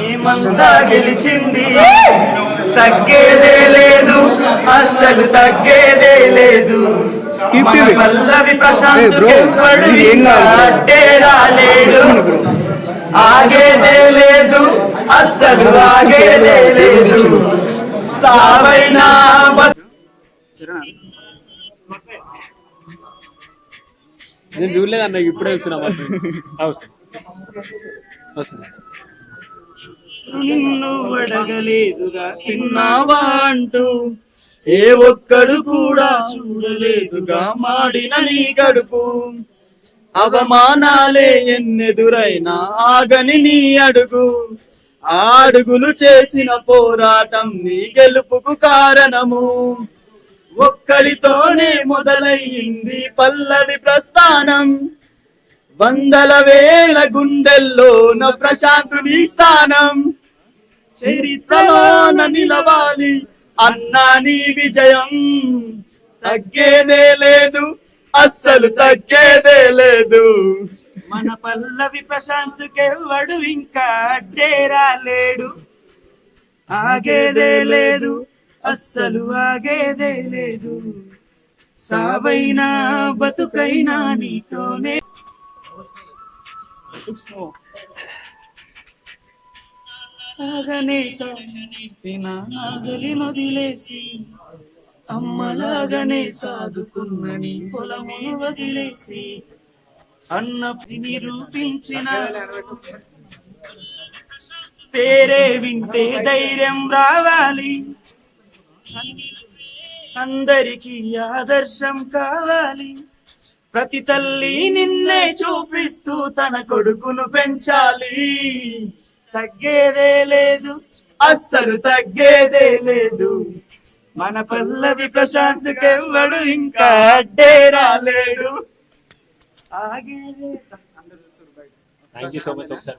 ఏమంతా గెలిచింది తగ్గేదే లేదు, అస్సలు తగ్గేదే లేదు. పల్లవి ప్రశాంత్ అడ్డే రాలేడు, ఆగేదే లేదు, అస్సలు ఆగేదే లేదు. సావైనా నేను చూడలేదు అన్న, ఇప్పుడే వస్తున్నా. నిన్ను అడగలేదుగా తిన్నావా అంటూ ఏ ఒక్కడు కూడా చూడలేదుగా మాడిన నీ గడుపు. అవమానాలే ఎన్నెదురైనా ఆగని నీ అడుగు, ఆ అడుగులు చేసిన పోరాటం నీ గెలుపుకు కారణము. ఒక్కడితోనే మొదలయ్యింది పల్లవి ప్రస్థానం, వందల వేల గుండెల్లోన ప్రశాంతుని స్థానం. చరిత్రలోన నిలవాలి అన్నా నీ విజయం, తగ్గేదే లేదు, అస్సలు తగ్గేదే లేదు. మన పల్లవి ప్రశాంత్ కెవ్వడు ఇంకా అడ్డే రాలేడు, ఆగేదే లేదు, అస్సలు ఆగేదే లేదు. సావైనా బతుకైనా నీతోనే. నాగలి మొదిలేసి అమ్మలాగానే సాదుకున్న నీ పొలమును వదిలేసి అన్నప్పుడు నిరూపించిన పేరే వింటే ధైర్యం రావాలి, అందరికీ ఆదర్శం కావాలి. ప్రతి తల్లి నిన్నే చూపిస్తూ తన కొడుకును పెంచాలి. తగ్గేదే లేదు, అస్సలు తగ్గేదే లేదు. మన పల్లవి ప్రశాంత్ కెవ్వడు ఇంకా అడ్డే రాలేడు, ఆగేదే. Thank you so much. ఒకసారి